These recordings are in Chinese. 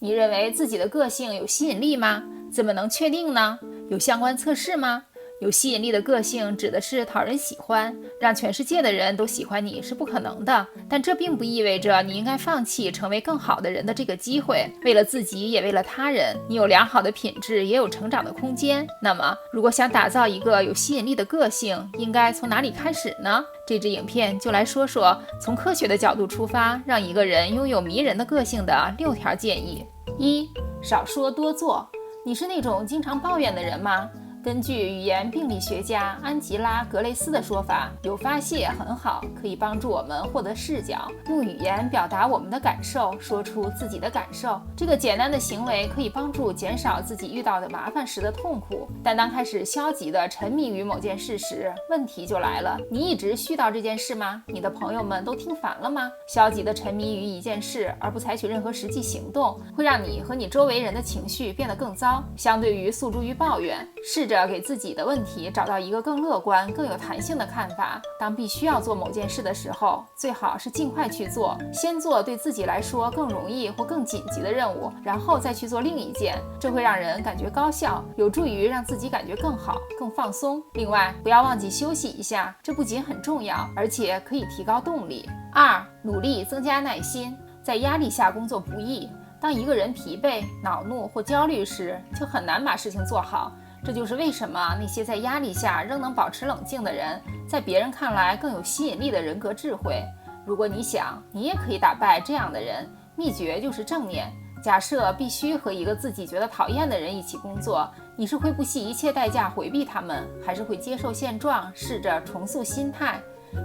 你认为自己的个性有吸引力吗？怎么能确定呢？有相关测试吗？有吸引力的个性指的是讨人喜欢，让全世界的人都喜欢你是不可能的，但这并不意味着你应该放弃成为更好的人的这个机会。为了自己也为了他人，你有良好的品质，也有成长的空间。那么如果想打造一个有吸引力的个性，应该从哪里开始呢？这支影片就来说说从科学的角度出发，让一个人拥有迷人的个性的6条建议。1. 少说多做。你是那种经常抱怨的人吗？根据语言病理学家安吉拉·格雷斯的说法，有发泄很好，可以帮助我们获得视角，用语言表达我们的感受，说出自己的感受。这个简单的行为可以帮助减少自己遇到的麻烦时的痛苦。但当开始消极地沉迷于某件事时，问题就来了。你一直絮叨这件事吗？你的朋友们都听烦了吗？消极地沉迷于一件事而不采取任何实际行动，会让你和你周围人的情绪变得更糟。相对于诉诸于抱怨，试着给自己的问题找到一个更乐观、更有弹性的看法。当必须要做某件事的时候，最好是尽快去做，先做对自己来说更容易或更紧急的任务，然后再去做另一件。这会让人感觉高效，有助于让自己感觉更好、更放松。另外，不要忘记休息一下，这不仅很重要，而且可以提高动力。2. 努力增加耐心。在压力下工作不易，当一个人疲惫、恼怒或焦虑时，就很难把事情做好。这就是为什么那些在压力下仍能保持冷静的人，在别人看来更有吸引力的人格智慧。如果你想，你也可以打败这样的人，秘诀就是正念。假设必须和一个自己觉得讨厌的人一起工作，你是会不惜一切代价回避他们，还是会接受现状，试着重塑心态？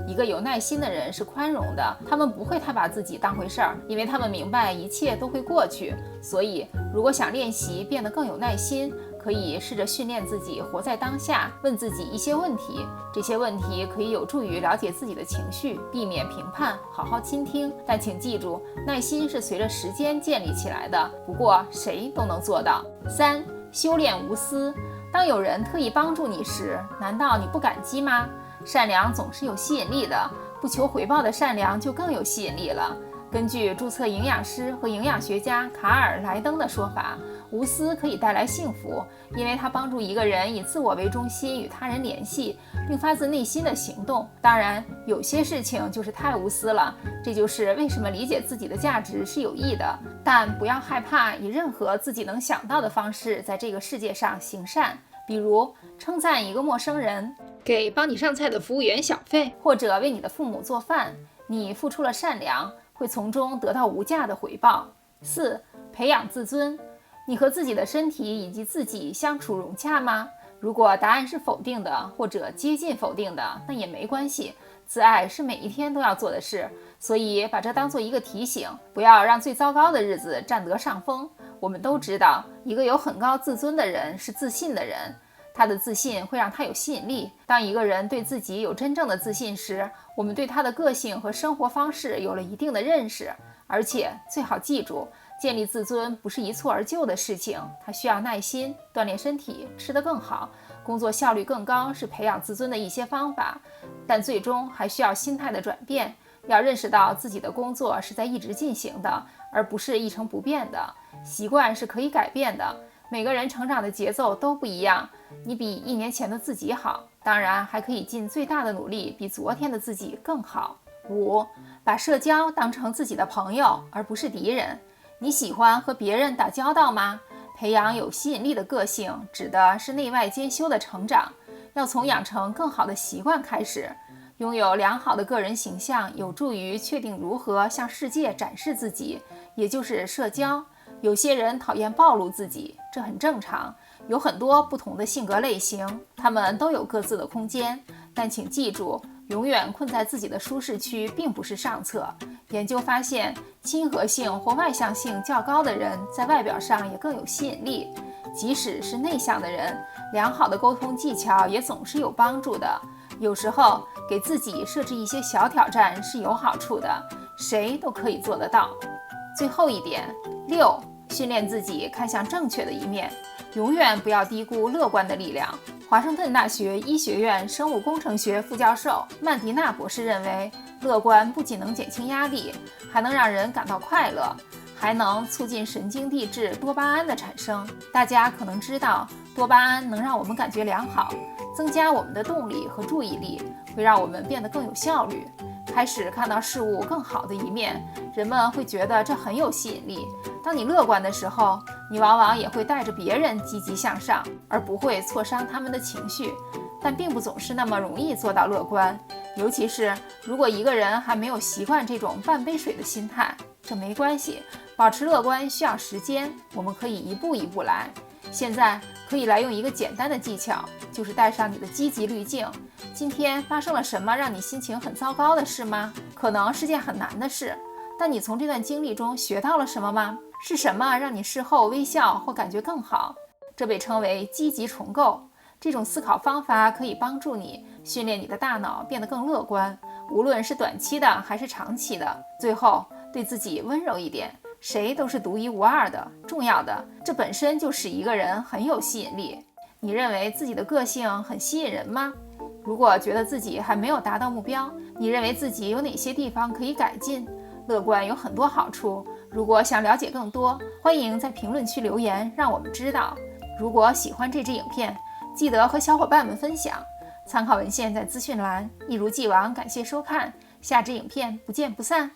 一个有耐心的人是宽容的，他们不会太把自己当回事儿，因为他们明白一切都会过去。所以，如果想练习变得更有耐心，可以试着训练自己活在当下，问自己一些问题。这些问题可以有助于了解自己的情绪，避免评判，好好倾听。但请记住，耐心是随着时间建立起来的，不过谁都能做到。3. 修炼无私。当有人特意帮助你时，难道你不感激吗？善良总是有吸引力的，不求回报的善良就更有吸引力了。根据注册营养师和营养学家卡尔莱登的说法，无私可以带来幸福，因为它帮助一个人以自我为中心与他人联系，并发自内心的行动。当然，有些事情就是太无私了，这就是为什么理解自己的价值是有益的。但不要害怕以任何自己能想到的方式在这个世界上行善，比如称赞一个陌生人，给帮你上菜的服务员小费，或者为你的父母做饭。你付出了善良，会从中得到无价的回报。4. 培养自尊。你和自己的身体以及自己相处融洽吗？如果答案是否定的，或者接近否定的，那也没关系。自爱是每一天都要做的事，所以把这当做一个提醒，不要让最糟糕的日子占得上风。我们都知道，一个有很高自尊的人是自信的人，他的自信会让他有吸引力。当一个人对自己有真正的自信时，我们对他的个性和生活方式有了一定的认识。而且最好记住，建立自尊不是一蹴而就的事情，它需要耐心，锻炼身体，吃得更好，工作效率更高是培养自尊的一些方法，但最终还需要心态的转变，要认识到自己的工作是在一直进行的，而不是一成不变的。习惯是可以改变的，每个人成长的节奏都不一样，你比1年前的自己好，当然还可以尽最大的努力比昨天的自己更好。5. 把社交当成自己的朋友，而不是敌人。你喜欢和别人打交道吗？培养有吸引力的个性，指的是内外兼修的成长，要从养成更好的习惯开始。拥有良好的个人形象，有助于确定如何向世界展示自己，也就是社交。有些人讨厌暴露自己，这很正常。有很多不同的性格类型，他们都有各自的空间，但请记住，永远困在自己的舒适区并不是上策。研究发现，亲和性或外向性较高的人在外表上也更有吸引力。即使是内向的人，良好的沟通技巧也总是有帮助的。有时候给自己设置一些小挑战是有好处的，谁都可以做得到。最后一点，6. 训练自己看向正确的一面，永远不要低估乐观的力量。华盛顿大学医学院生物工程学副教授曼迪娜博士认为，乐观不仅能减轻压力，还能让人感到快乐。还能促进神经递质多巴胺的产生。大家可能知道，多巴胺能让我们感觉良好，增加我们的动力和注意力，会让我们变得更有效率，开始看到事物更好的一面。人们会觉得这很有吸引力。当你乐观的时候，你往往也会带着别人积极向上，而不会挫伤他们的情绪。但并不总是那么容易做到乐观，尤其是如果一个人还没有习惯这种半杯水的心态。这没关系，保持乐观需要时间，我们可以一步一步来。现在可以来用一个简单的技巧，就是带上你的积极滤镜。今天发生了什么让你心情很糟糕的事吗？可能是件很难的事，但你从这段经历中学到了什么吗？是什么让你事后微笑或感觉更好？这被称为积极重构。这种思考方法可以帮助你训练你的大脑变得更乐观，无论是短期的还是长期的。最后，对自己温柔一点，谁都是独一无二的。重要的，这本身就使一个人很有吸引力。你认为自己的个性很吸引人吗？如果觉得自己还没有达到目标，你认为自己有哪些地方可以改进？乐观有很多好处，如果想了解更多，欢迎在评论区留言，让我们知道。如果喜欢这支影片，记得和小伙伴们分享，参考文献在资讯栏。一如既往，感谢收看，下支影片不见不散。